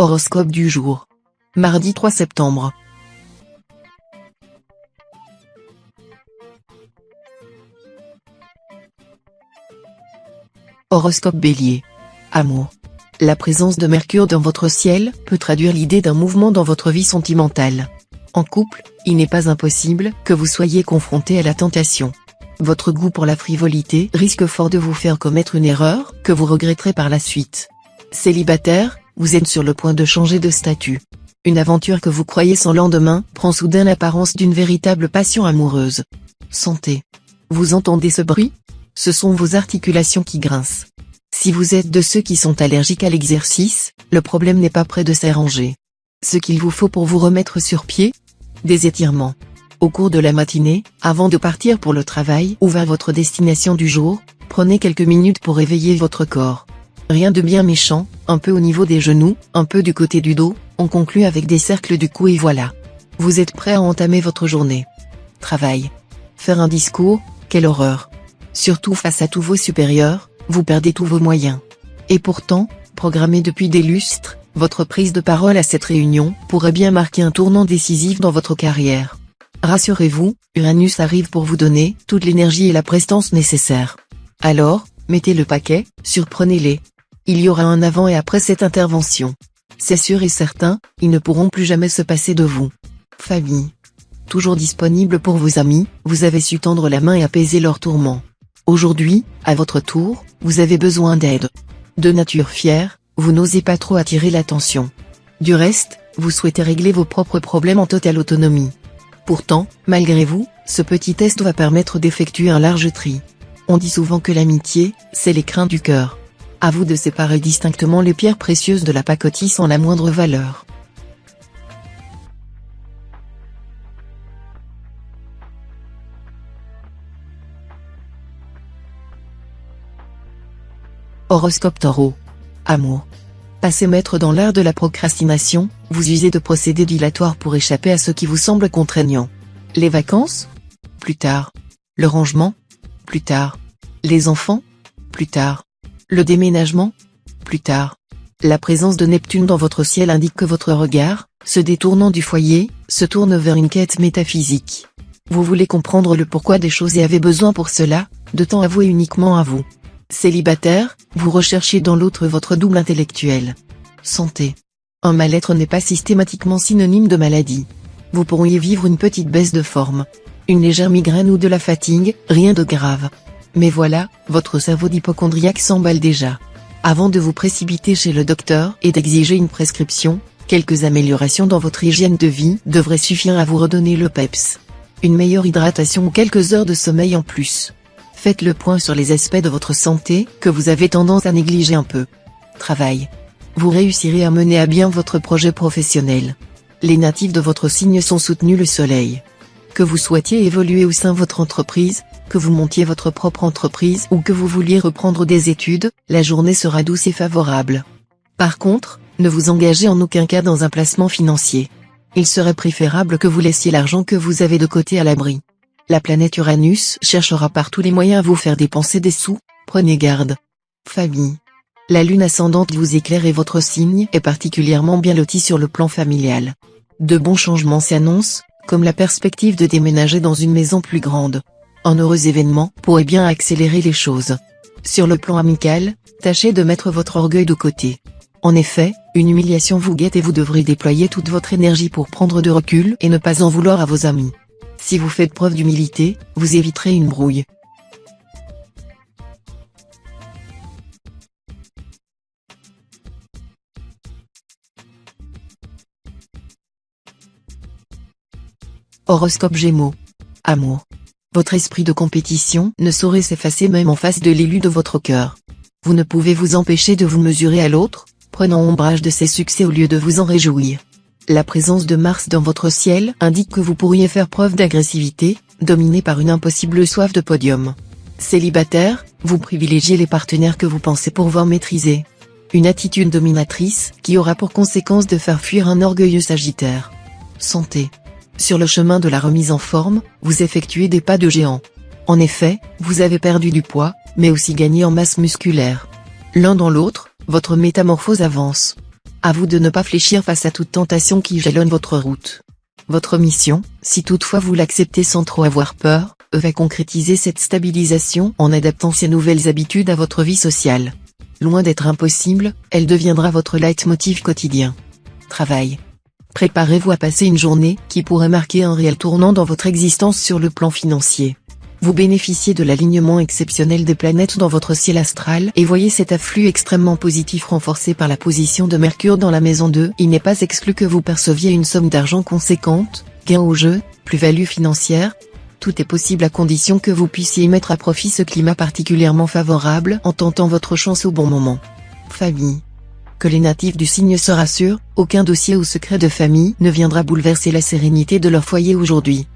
Horoscope du jour. Mardi 3 septembre. Horoscope Bélier. Amour. La présence de Mercure dans votre ciel peut traduire l'idée d'un mouvement dans votre vie sentimentale. En couple, il n'est pas impossible que vous soyez confronté à la tentation. Votre goût pour la frivolité risque fort de vous faire commettre une erreur que vous regretterez par la suite. Célibataire, vous êtes sur le point de changer de statut. Une aventure que vous croyez sans lendemain prend soudain l'apparence d'une véritable passion amoureuse. Santé. Vous entendez ce bruit ? Ce sont vos articulations qui grincent. Si vous êtes de ceux qui sont allergiques à l'exercice, le problème n'est pas près de s'arranger. Ce qu'il vous faut pour vous remettre sur pied ? Des étirements. Au cours de la matinée, avant de partir pour le travail ou vers votre destination du jour, prenez quelques minutes pour éveiller votre corps. Rien de bien méchant, un peu au niveau des genoux, un peu du côté du dos, on conclut avec des cercles du cou et voilà. Vous êtes prêt à entamer votre journée. Travail. Faire un discours, quelle horreur. Surtout face à tous vos supérieurs, vous perdez tous vos moyens. Et pourtant, programmée depuis des lustres, votre prise de parole à cette réunion pourrait bien marquer un tournant décisif dans votre carrière. Rassurez-vous, Uranus arrive pour vous donner toute l'énergie et la prestance nécessaires. Alors, mettez le paquet, surprenez-les. Il y aura un avant et après cette intervention. C'est sûr et certain, ils ne pourront plus jamais se passer de vous. Famille. Toujours disponible pour vos amis, vous avez su tendre la main et apaiser leurs tourments. Aujourd'hui, à votre tour, vous avez besoin d'aide. De nature fière, vous n'osez pas trop attirer l'attention. Du reste, vous souhaitez régler vos propres problèmes en totale autonomie. Pourtant, malgré vous, ce petit test va permettre d'effectuer un large tri. On dit souvent que l'amitié, c'est l'écrin du cœur. À vous de séparer distinctement les pierres précieuses de la pacotille sans la moindre valeur. Horoscope Taureau. Amour. Passez maître dans l'art de la procrastination, vous usez de procédés dilatoires pour échapper à ce qui vous semble contraignant. Les vacances ? Plus tard. Le rangement ? Plus tard. Les enfants ? Plus tard. Le déménagement ? Plus tard. La présence de Neptune dans votre ciel indique que votre regard, se détournant du foyer, se tourne vers une quête métaphysique. Vous voulez comprendre le pourquoi des choses et avez besoin pour cela, de temps avoué uniquement à vous. Célibataire, vous recherchez dans l'autre votre double intellectuel. Santé. Un mal-être n'est pas systématiquement synonyme de maladie. Vous pourriez vivre une petite baisse de forme. Une légère migraine ou de la fatigue, rien de grave. Mais voilà, votre cerveau d'hypocondriaque s'emballe déjà. Avant de vous précipiter chez le docteur et d'exiger une prescription, quelques améliorations dans votre hygiène de vie devraient suffire à vous redonner le peps. Une meilleure hydratation ou quelques heures de sommeil en plus. Faites le point sur les aspects de votre santé que vous avez tendance à négliger un peu. Travail. Vous réussirez à mener à bien votre projet professionnel. Les natifs de votre signe sont soutenus le soleil. Que vous souhaitiez évoluer au sein de votre entreprise, que vous montiez votre propre entreprise ou que vous vouliez reprendre des études, la journée sera douce et favorable. Par contre, ne vous engagez en aucun cas dans un placement financier. Il serait préférable que vous laissiez l'argent que vous avez de côté à l'abri. La planète Uranus cherchera par tous les moyens à vous faire dépenser des sous, prenez garde. Famille. La lune ascendante vous éclaire et votre signe est particulièrement bien loti sur le plan familial. De bons changements s'annoncent, comme la perspective de déménager dans une maison plus grande. Un heureux événement pourrait bien accélérer les choses. Sur le plan amical, tâchez de mettre votre orgueil de côté. En effet, une humiliation vous guette et vous devrez déployer toute votre énergie pour prendre du recul et ne pas en vouloir à vos amis. Si vous faites preuve d'humilité, vous éviterez une brouille. Horoscope Gémeaux. Amour. Votre esprit de compétition ne saurait s'effacer même en face de l'élu de votre cœur. Vous ne pouvez vous empêcher de vous mesurer à l'autre, prenant ombrage de ses succès au lieu de vous en réjouir. La présence de Mars dans votre ciel indique que vous pourriez faire preuve d'agressivité, dominé par une impossible soif de podium. Célibataire, vous privilégiez les partenaires que vous pensez pouvoir maîtriser. Une attitude dominatrice qui aura pour conséquence de faire fuir un orgueilleux Sagittaire. Santé. Sur le chemin de la remise en forme, vous effectuez des pas de géant. En effet, vous avez perdu du poids, mais aussi gagné en masse musculaire. L'un dans l'autre, votre métamorphose avance. À vous de ne pas fléchir face à toute tentation qui jalonne votre route. Votre mission, si toutefois vous l'acceptez sans trop avoir peur, va concrétiser cette stabilisation en adaptant ces nouvelles habitudes à votre vie sociale. Loin d'être impossible, elle deviendra votre leitmotiv quotidien. Travail. Préparez-vous à passer une journée qui pourrait marquer un réel tournant dans votre existence sur le plan financier. Vous bénéficiez de l'alignement exceptionnel des planètes dans votre ciel astral et voyez cet afflux extrêmement positif renforcé par la position de Mercure dans la maison 2. Il n'est pas exclu que vous perceviez une somme d'argent conséquente, gain au jeu, plus-value financière. Tout est possible à condition que vous puissiez mettre à profit ce climat particulièrement favorable en tentant votre chance au bon moment. Famille. Que les natifs du signe se rassurent, aucun dossier ou secret de famille ne viendra bouleverser la sérénité de leur foyer aujourd'hui.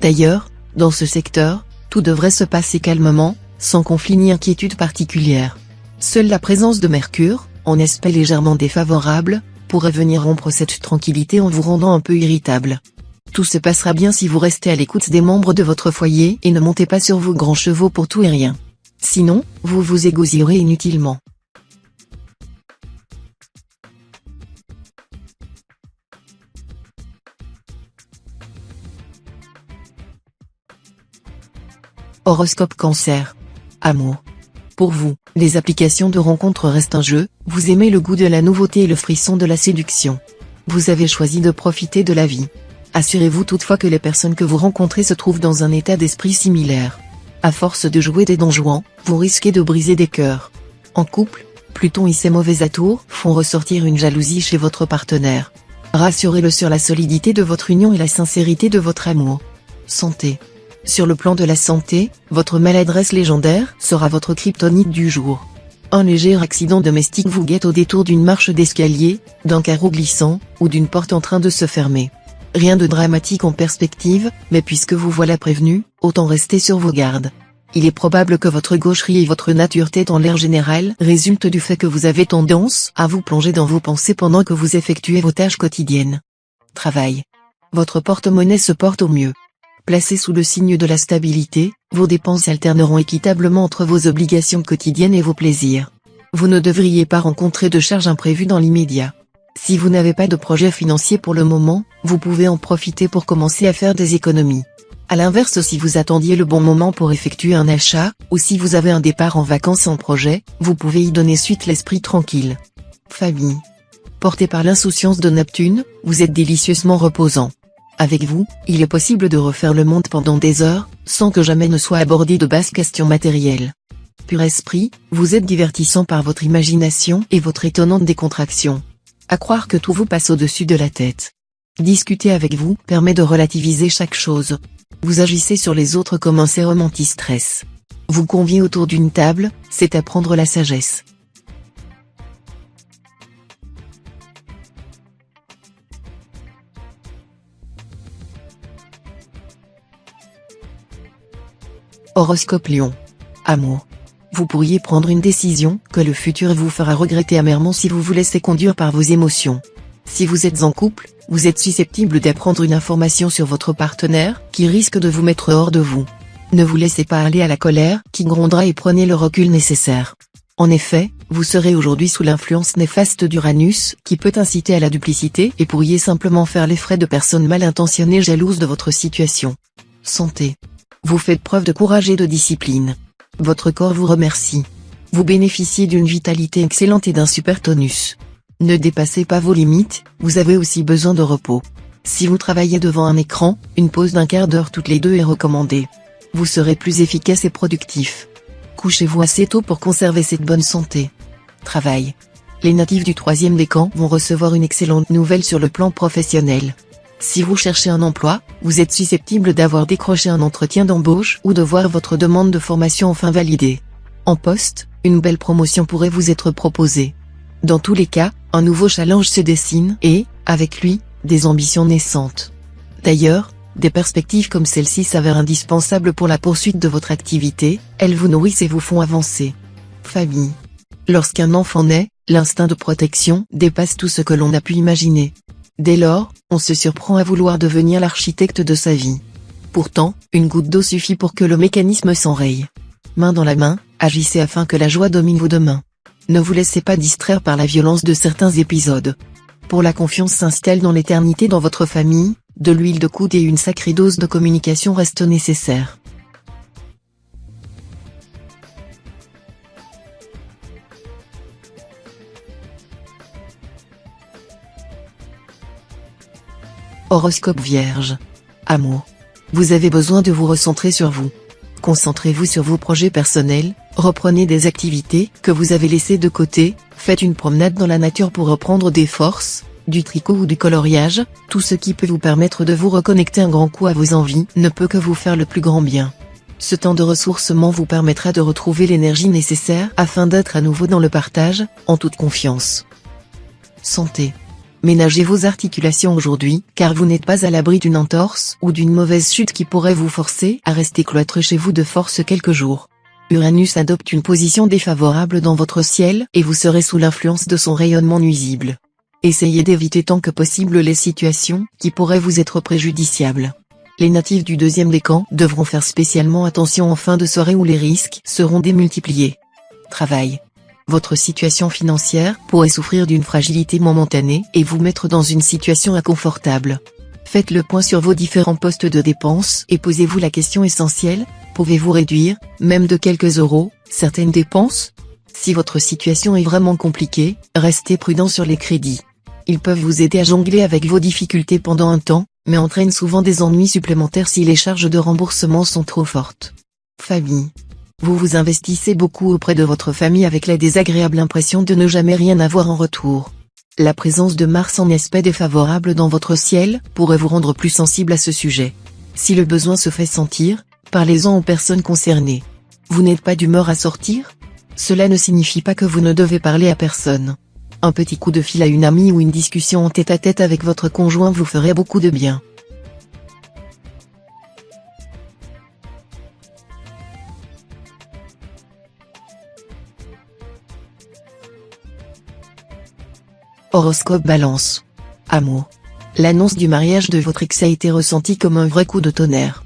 D'ailleurs, dans ce secteur, tout devrait se passer calmement, sans conflit ni inquiétude particulière. Seule la présence de Mercure, en aspect légèrement défavorable, pourrait venir rompre cette tranquillité en vous rendant un peu irritable. Tout se passera bien si vous restez à l'écoute des membres de votre foyer et ne montez pas sur vos grands chevaux pour tout et rien. Sinon, vous vous égosillerez inutilement. Horoscope Cancer. Amour. Pour vous, les applications de rencontres restent un jeu, vous aimez le goût de la nouveauté et le frisson de la séduction. Vous avez choisi de profiter de la vie. Assurez-vous toutefois que les personnes que vous rencontrez se trouvent dans un état d'esprit similaire. À force de jouer des donjons, vous risquez de briser des cœurs. En couple, Pluton et ses mauvais atours font ressortir une jalousie chez votre partenaire. Rassurez-le sur la solidité de votre union et la sincérité de votre amour. Santé. Sur le plan de la santé, votre maladresse légendaire sera votre kryptonite du jour. Un léger accident domestique vous guette au détour d'une marche d'escalier, d'un carreau glissant, ou d'une porte en train de se fermer. Rien de dramatique en perspective, mais puisque vous voilà prévenu, autant rester sur vos gardes. Il est probable que votre gaucherie et votre nature tête en l'air général résultent du fait que vous avez tendance à vous plonger dans vos pensées pendant que vous effectuez vos tâches quotidiennes. Travail. Votre porte-monnaie se porte au mieux. Placé sous le signe de la stabilité, vos dépenses alterneront équitablement entre vos obligations quotidiennes et vos plaisirs. Vous ne devriez pas rencontrer de charges imprévues dans l'immédiat. Si vous n'avez pas de projet financier pour le moment, vous pouvez en profiter pour commencer à faire des économies. À l'inverse, si vous attendiez le bon moment pour effectuer un achat, ou si vous avez un départ en vacances en projet, vous pouvez y donner suite l'esprit tranquille. Famille. Porté par l'insouciance de Neptune, vous êtes délicieusement reposant. Avec vous, il est possible de refaire le monde pendant des heures, sans que jamais ne soient abordées de basses questions matérielles. Pur esprit, vous êtes divertissant par votre imagination et votre étonnante décontraction. À croire que tout vous passe au-dessus de la tête. Discuter avec vous permet de relativiser chaque chose. Vous agissez sur les autres comme un sérum anti-stress. Vous conviez autour d'une table, c'est apprendre la sagesse. Horoscope Lion. Amour. Vous pourriez prendre une décision que le futur vous fera regretter amèrement si vous vous laissez conduire par vos émotions. Si vous êtes en couple, vous êtes susceptible d'apprendre une information sur votre partenaire qui risque de vous mettre hors de vous. Ne vous laissez pas aller à la colère qui grondera et prenez le recul nécessaire. En effet, vous serez aujourd'hui sous l'influence néfaste d'Uranus qui peut inciter à la duplicité et pourriez simplement faire les frais de personnes mal intentionnées jalouses de votre situation. Santé. Vous faites preuve de courage et de discipline. Votre corps vous remercie. Vous bénéficiez d'une vitalité excellente et d'un super tonus. Ne dépassez pas vos limites, vous avez aussi besoin de repos. Si vous travaillez devant un écran, une pause d'1 quart d'heure toutes les 2 est recommandée. Vous serez plus efficace et productif. Couchez-vous assez tôt pour conserver cette bonne santé. Travail. Les natifs du 3e décan vont recevoir une excellente nouvelle sur le plan professionnel. Si vous cherchez un emploi, vous êtes susceptible d'avoir décroché un entretien d'embauche ou de voir votre demande de formation enfin validée. En poste, une belle promotion pourrait vous être proposée. Dans tous les cas, un nouveau challenge se dessine et, avec lui, des ambitions naissantes. D'ailleurs, des perspectives comme celle-ci s'avèrent indispensables pour la poursuite de votre activité, elles vous nourrissent et vous font avancer. Famille. Lorsqu'un enfant naît, l'instinct de protection dépasse tout ce que l'on a pu imaginer. Dès lors, on se surprend à vouloir devenir l'architecte de sa vie. Pourtant, une goutte d'eau suffit pour que le mécanisme s'enraye. Main dans la main, agissez afin que la joie domine vos deux mains. Ne vous laissez pas distraire par la violence de certains épisodes. Pour la confiance s'installe dans l'éternité dans votre famille, de l'huile de coude et une sacrée dose de communication restent nécessaires. Horoscope Vierge. Amour. Vous avez besoin de vous recentrer sur vous. Concentrez-vous sur vos projets personnels, reprenez des activités que vous avez laissées de côté, faites une promenade dans la nature pour reprendre des forces, du tricot ou du coloriage, tout ce qui peut vous permettre de vous reconnecter un grand coup à vos envies ne peut que vous faire le plus grand bien. Ce temps de ressourcement vous permettra de retrouver l'énergie nécessaire afin d'être à nouveau dans le partage, en toute confiance. Santé. Ménagez vos articulations aujourd'hui, car vous n'êtes pas à l'abri d'une entorse ou d'une mauvaise chute qui pourrait vous forcer à rester cloîtré chez vous de force quelques jours. Uranus adopte une position défavorable dans votre ciel et vous serez sous l'influence de son rayonnement nuisible. Essayez d'éviter tant que possible les situations qui pourraient vous être préjudiciables. Les natifs du deuxième décan devront faire spécialement attention en fin de soirée où les risques seront démultipliés. Travail. Votre situation financière pourrait souffrir d'une fragilité momentanée et vous mettre dans une situation inconfortable. Faites le point sur vos différents postes de dépenses et posez-vous la question essentielle, pouvez-vous réduire, même de quelques euros, certaines dépenses? Si votre situation est vraiment compliquée, restez prudent sur les crédits. Ils peuvent vous aider à jongler avec vos difficultés pendant un temps, mais entraînent souvent des ennuis supplémentaires si les charges de remboursement sont trop fortes. Famille. Vous vous investissez beaucoup auprès de votre famille avec la désagréable impression de ne jamais rien avoir en retour. La présence de Mars en aspect défavorable dans votre ciel pourrait vous rendre plus sensible à ce sujet. Si le besoin se fait sentir, parlez-en aux personnes concernées. Vous n'êtes pas d'humeur à sortir? Cela ne signifie pas que vous ne devez parler à personne. Un petit coup de fil à une amie ou une discussion en tête-à-tête avec votre conjoint vous ferait beaucoup de bien. Horoscope Balance. Amour. L'annonce du mariage de votre ex a été ressentie comme un vrai coup de tonnerre.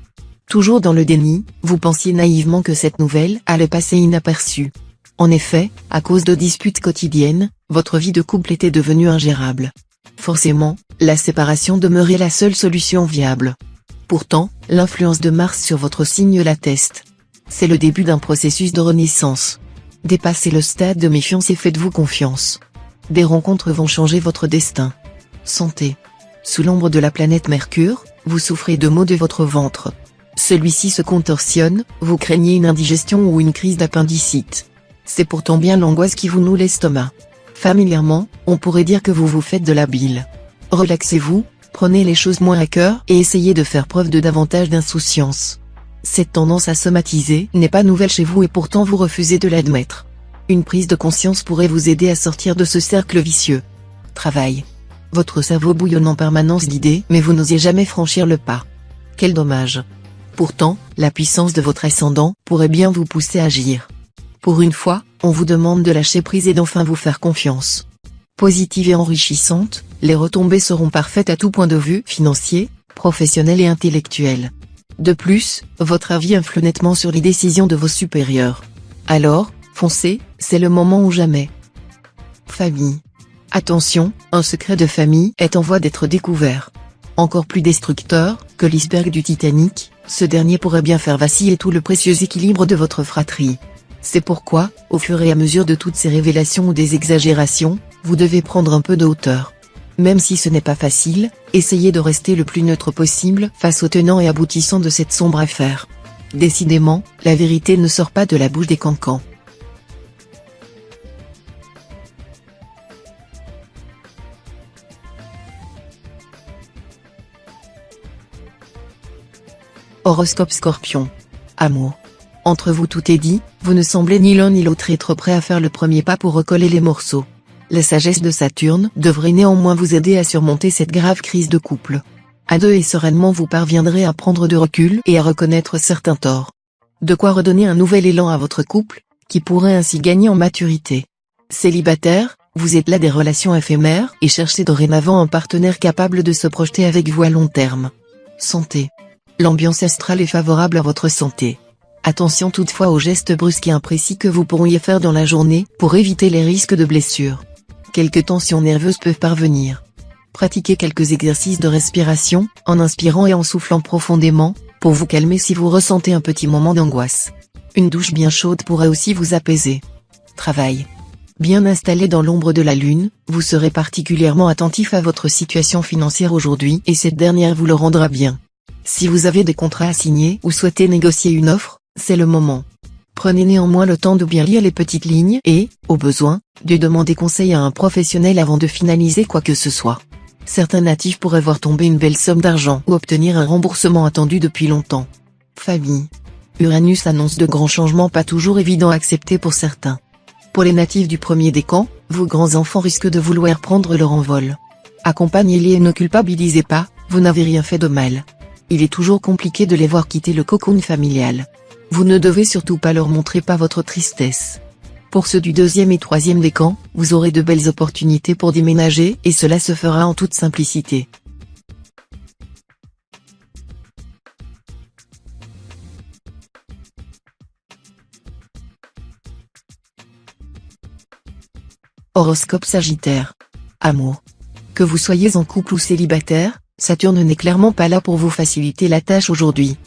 Toujours dans le déni, vous pensiez naïvement que cette nouvelle allait passer inaperçue. En effet, à cause de disputes quotidiennes, votre vie de couple était devenue ingérable. Forcément, la séparation demeurait la seule solution viable. Pourtant, l'influence de Mars sur votre signe l'atteste. C'est le début d'un processus de renaissance. Dépassez le stade de méfiance et faites-vous confiance. Des rencontres vont changer votre destin. Santé. Sous l'ombre de la planète Mercure, vous souffrez de maux de votre ventre. Celui-ci se contorsionne, vous craignez une indigestion ou une crise d'appendicite. C'est pourtant bien l'angoisse qui vous noue l'estomac. Familièrement, on pourrait dire que vous vous faites de la bile. Relaxez-vous, prenez les choses moins à cœur et essayez de faire preuve de davantage d'insouciance. Cette tendance à somatiser n'est pas nouvelle chez vous et pourtant vous refusez de l'admettre. Une prise de conscience pourrait vous aider à sortir de ce cercle vicieux. Travail. Votre cerveau bouillonne en permanence d'idées mais vous n'osez jamais franchir le pas. Quel dommage. Pourtant, la puissance de votre ascendant pourrait bien vous pousser à agir. Pour une fois, on vous demande de lâcher prise et d'enfin vous faire confiance. Positive et enrichissante, les retombées seront parfaites à tout point de vue financier, professionnel et intellectuel. De plus, votre avis influe nettement sur les décisions de vos supérieurs. Alors, foncez, c'est le moment ou jamais. Famille. Attention, un secret de famille est en voie d'être découvert. Encore plus destructeur que l'iceberg du Titanic, ce dernier pourrait bien faire vaciller tout le précieux équilibre de votre fratrie. C'est pourquoi, au fur et à mesure de toutes ces révélations ou des exagérations, vous devez prendre un peu de hauteur. Même si ce n'est pas facile, essayez de rester le plus neutre possible face aux tenants et aboutissants de cette sombre affaire. Décidément, la vérité ne sort pas de la bouche des cancans. Horoscope Scorpion. Amour. Entre vous tout est dit, vous ne semblez ni l'un ni l'autre être prêt à faire le premier pas pour recoller les morceaux. La sagesse de Saturne devrait néanmoins vous aider à surmonter cette grave crise de couple. À deux et sereinement vous parviendrez à prendre de recul et à reconnaître certains torts. De quoi redonner un nouvel élan à votre couple, qui pourrait ainsi gagner en maturité. Célibataire, vous êtes là des relations éphémères et cherchez dorénavant un partenaire capable de se projeter avec vous à long terme. Santé. L'ambiance astrale est favorable à votre santé. Attention toutefois aux gestes brusques et imprécis que vous pourriez faire dans la journée pour éviter les risques de blessures. Quelques tensions nerveuses peuvent parvenir, Pratiquez quelques exercices de respiration, en inspirant et en soufflant profondément, pour vous calmer si vous ressentez un petit moment d'angoisse. Une douche bien chaude pourrait aussi vous apaiser. Travail. Bien installé dans l'ombre de la lune, vous serez particulièrement attentif à votre situation financière aujourd'hui et cette dernière vous le rendra bien. Si vous avez des contrats à signer ou souhaitez négocier une offre, c'est le moment. Prenez néanmoins le temps de bien lire les petites lignes et, au besoin, de demander conseil à un professionnel avant de finaliser quoi que ce soit. Certains natifs pourraient voir tomber une belle somme d'argent ou obtenir un remboursement attendu depuis longtemps. Famille. Uranus annonce de grands changements pas toujours évidents à accepter pour certains. Pour les natifs du premier décan, vos grands-enfants risquent de vouloir prendre leur envol. Accompagnez-les et ne culpabilisez pas, vous n'avez rien fait de mal. Il est toujours compliqué de les voir quitter le cocon familial. Vous ne devez surtout pas leur montrer pas votre tristesse. Pour ceux du deuxième et troisième décan, vous aurez de belles opportunités pour déménager et cela se fera en toute simplicité. Horoscope Sagittaire. Amour. Que vous soyez en couple ou célibataire, Saturne n'est clairement pas là pour vous faciliter la tâche aujourd'hui.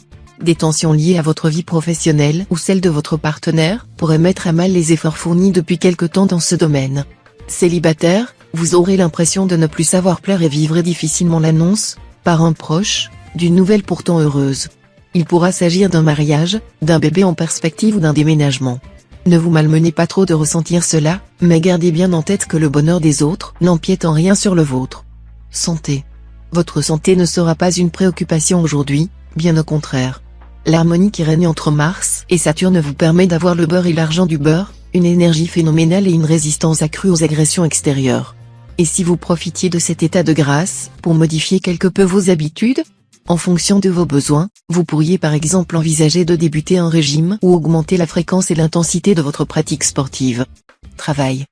Des tensions liées à votre vie professionnelle ou celle de votre partenaire pourraient mettre à mal les efforts fournis depuis quelque temps dans ce domaine. Célibataire, vous aurez l'impression de ne plus savoir plaire et vivrez difficilement l'annonce, par un proche, d'une nouvelle pourtant heureuse. Il pourra s'agir d'un mariage, d'un bébé en perspective ou d'un déménagement. Ne vous malmenez pas trop de ressentir cela, mais gardez bien en tête que le bonheur des autres n'empiète en rien sur le vôtre. Santé. Votre santé ne sera pas une préoccupation aujourd'hui, bien au contraire. L'harmonie qui règne entre Mars et Saturne vous permet d'avoir le beurre et l'argent du beurre, une énergie phénoménale et une résistance accrue aux agressions extérieures. Et si vous profitiez de cet état de grâce pour modifier quelque peu vos habitudes ? En fonction de vos besoins, vous pourriez par exemple envisager de débuter un régime ou augmenter la fréquence et l'intensité de votre pratique sportive. Travail.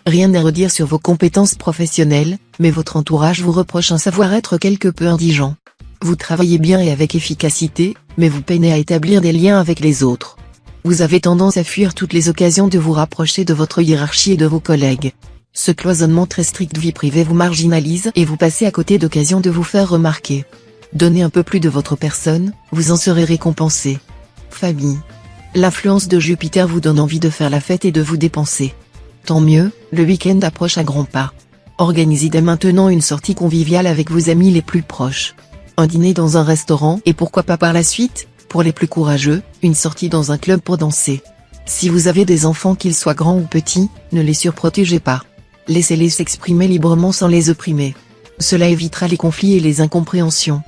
Rien à redire sur vos compétences professionnelles, mais votre entourage vous reproche un savoir-être quelque peu indigent. Vous travaillez bien et avec efficacité, mais vous peinez à établir des liens avec les autres. Vous avez tendance à fuir toutes les occasions de vous rapprocher de votre hiérarchie et de vos collègues. Ce cloisonnement très strict de vie privée vous marginalise et vous passez à côté d'occasions de vous faire remarquer. Donnez un peu plus de votre personne, vous en serez récompensé. Famille. L'influence de Jupiter vous donne envie de faire la fête et de vous dépenser. Tant mieux, le week-end approche à grands pas. Organisez dès maintenant une sortie conviviale avec vos amis les plus proches. Un dîner dans un restaurant et pourquoi pas par la suite, pour les plus courageux, une sortie dans un club pour danser. Si vous avez des enfants qu'ils soient grands ou petits, ne les surprotégez pas. Laissez-les s'exprimer librement sans les opprimer. Cela évitera les conflits et les incompréhensions.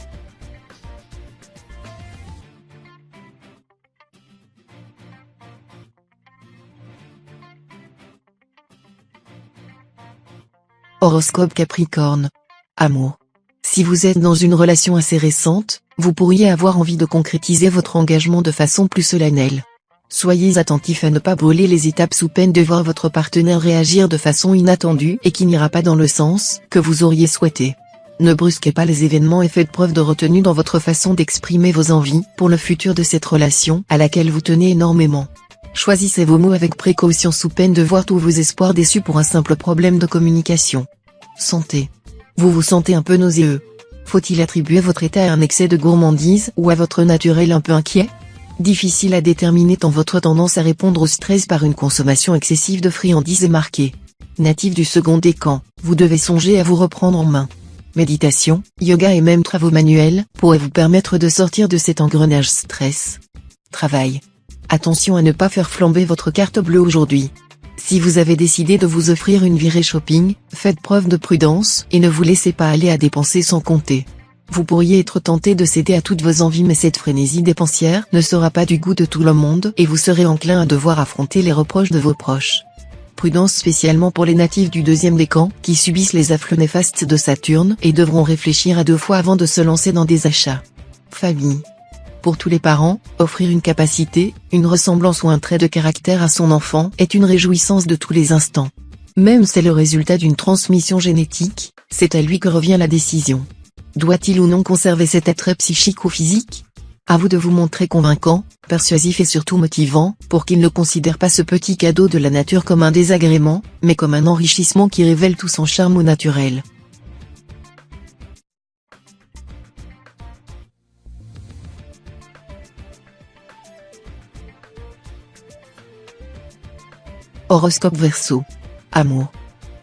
Horoscope Capricorne. Amour. Si vous êtes dans une relation assez récente, vous pourriez avoir envie de concrétiser votre engagement de façon plus solennelle. Soyez attentif à ne pas brûler les étapes sous peine de voir votre partenaire réagir de façon inattendue et qui n'ira pas dans le sens que vous auriez souhaité. Ne brusquez pas les événements et faites preuve de retenue dans votre façon d'exprimer vos envies pour le futur de cette relation à laquelle vous tenez énormément. Choisissez vos mots avec précaution sous peine de voir tous vos espoirs déçus pour un simple problème de communication. Santé. Vous vous sentez un peu nauséeux. Faut-il attribuer votre état à un excès de gourmandise ou à votre naturel un peu inquiet ? Difficile à déterminer tant votre tendance à répondre au stress par une consommation excessive de friandises est marquée. Natif du second décan, vous devez songer à vous reprendre en main. Méditation, yoga et même travaux manuels pourraient vous permettre de sortir de cet engrenage stress. Travail. Attention à ne pas faire flamber votre carte bleue aujourd'hui. Si vous avez décidé de vous offrir une virée shopping, faites preuve de prudence et ne vous laissez pas aller à dépenser sans compter. Vous pourriez être tenté de céder à toutes vos envies mais cette frénésie dépensière ne sera pas du goût de tout le monde et vous serez enclin à devoir affronter les reproches de vos proches. Prudence spécialement pour les natifs du deuxième décan qui subissent les affluents néfastes de Saturne et devront réfléchir à deux fois avant de se lancer dans des achats. Famille. Pour tous les parents, offrir une capacité, une ressemblance ou un trait de caractère à son enfant est une réjouissance de tous les instants. Même c'est le résultat d'une transmission génétique, c'est à lui que revient la décision. Doit-il ou non conserver cet attrait psychique ou physique ? À vous de vous montrer convaincant, persuasif et surtout motivant, pour qu'il ne considère pas ce petit cadeau de la nature comme un désagrément, mais comme un enrichissement qui révèle tout son charme au naturel. Horoscope Verseau. Amour.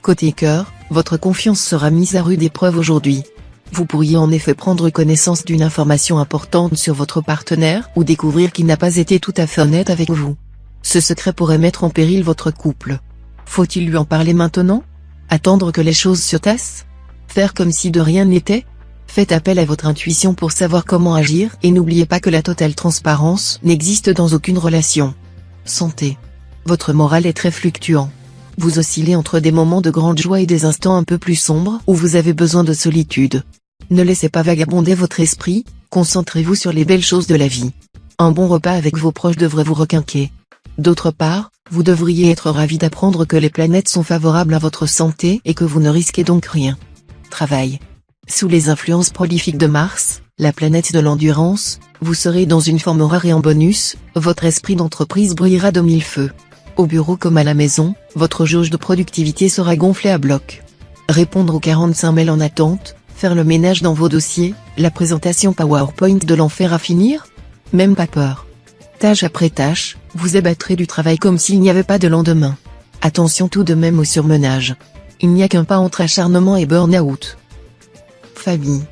Côté cœur, votre confiance sera mise à rude épreuve aujourd'hui. Vous pourriez en effet prendre connaissance d'une information importante sur votre partenaire ou découvrir qu'il n'a pas été tout à fait honnête avec vous. Ce secret pourrait mettre en péril votre couple. Faut-il lui en parler maintenant? Attendre que les choses se tassent? Faire comme si de rien n'était? Faites appel à votre intuition pour savoir comment agir et n'oubliez pas que la totale transparence n'existe dans aucune relation. Santé. Votre moral est très fluctuant. Vous oscillez entre des moments de grande joie et des instants un peu plus sombres où vous avez besoin de solitude. Ne laissez pas vagabonder votre esprit, concentrez-vous sur les belles choses de la vie. Un bon repas avec vos proches devrait vous requinquer. D'autre part, vous devriez être ravi d'apprendre que les planètes sont favorables à votre santé et que vous ne risquez donc rien. Travail. Sous les influences prolifiques de Mars, la planète de l'endurance, vous serez dans une forme rare et en bonus, votre esprit d'entreprise brillera de mille feux. Au bureau comme à la maison, votre jauge de productivité sera gonflée à bloc. Répondre aux 45 mails en attente, faire le ménage dans vos dossiers, la présentation PowerPoint de l'enfer à finir? Même pas peur. Tâche après tâche, vous abattrez du travail comme s'il n'y avait pas de lendemain. Attention tout de même au surmenage. Il n'y a qu'un pas entre acharnement et burn-out. Famille.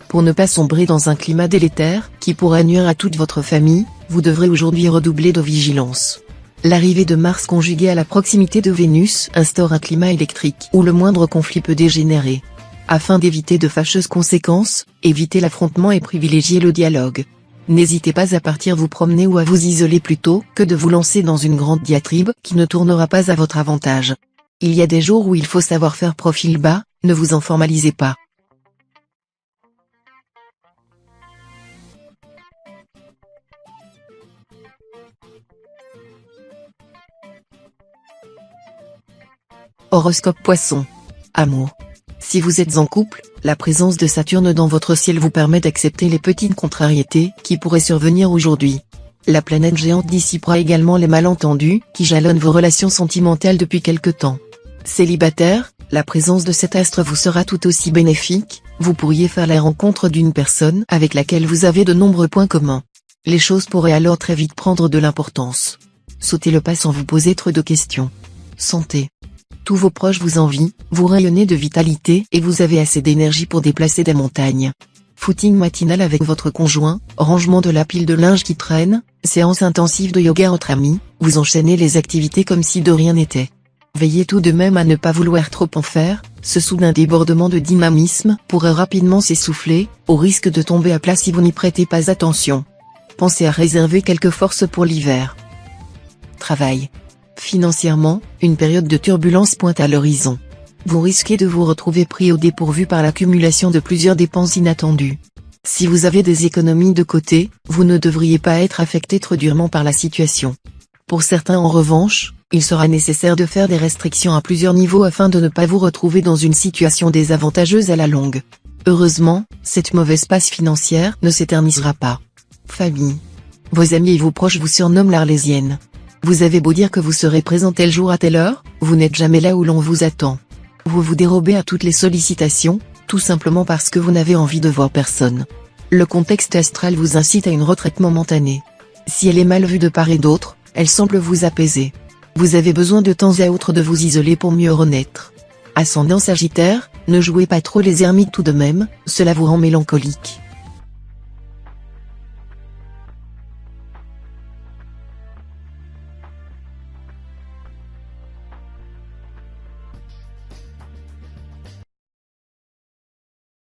Pour ne pas sombrer dans un climat délétère, qui pourrait nuire à toute votre famille, vous devrez aujourd'hui redoubler de vigilance. L'arrivée de Mars conjuguée à la proximité de Vénus instaure un climat électrique où le moindre conflit peut dégénérer. Afin d'éviter de fâcheuses conséquences, évitez l'affrontement et privilégiez le dialogue. N'hésitez pas à partir vous promener ou à vous isoler plutôt que de vous lancer dans une grande diatribe qui ne tournera pas à votre avantage. Il y a des jours où il faut savoir faire profil bas, ne vous en formalisez pas. Horoscope Poisson. Amour. Si vous êtes en couple, la présence de Saturne dans votre ciel vous permet d'accepter les petites contrariétés qui pourraient survenir aujourd'hui. La planète géante dissipera également les malentendus qui jalonnent vos relations sentimentales depuis quelque temps. Célibataire, la présence de cet astre vous sera tout aussi bénéfique, vous pourriez faire la rencontre d'une personne avec laquelle vous avez de nombreux points communs. Les choses pourraient alors très vite prendre de l'importance. Sautez le pas sans vous poser trop de questions. Santé. Tous vos proches vous envient, vous rayonnez de vitalité et vous avez assez d'énergie pour déplacer des montagnes. Footing matinal avec votre conjoint, rangement de la pile de linge qui traîne, séance intensive de yoga entre amis, vous enchaînez les activités comme si de rien n'était. Veillez tout de même à ne pas vouloir trop en faire, ce soudain débordement de dynamisme pourrait rapidement s'essouffler, au risque de tomber à plat si vous n'y prêtez pas attention. Pensez à réserver quelques forces pour l'hiver. Travail. Financièrement, une période de turbulence pointe à l'horizon. Vous risquez de vous retrouver pris au dépourvu par l'accumulation de plusieurs dépenses inattendues. Si vous avez des économies de côté, vous ne devriez pas être affecté trop durement par la situation. Pour certains en revanche, il sera nécessaire de faire des restrictions à plusieurs niveaux afin de ne pas vous retrouver dans une situation désavantageuse à la longue. Heureusement, cette mauvaise passe financière ne s'éternisera pas. Famille. Vos amis et vos proches vous surnomment l'Arlésienne. Vous avez beau dire que vous serez présent tel jour à telle heure, vous n'êtes jamais là où l'on vous attend. Vous vous dérobez à toutes les sollicitations, tout simplement parce que vous n'avez envie de voir personne. Le contexte astral vous incite à une retraite momentanée. Si elle est mal vue de part et d'autre, elle semble vous apaiser. Vous avez besoin de temps à autre de vous isoler pour mieux renaître. Ascendant Sagittaire, ne jouez pas trop les ermites tout de même, cela vous rend mélancolique.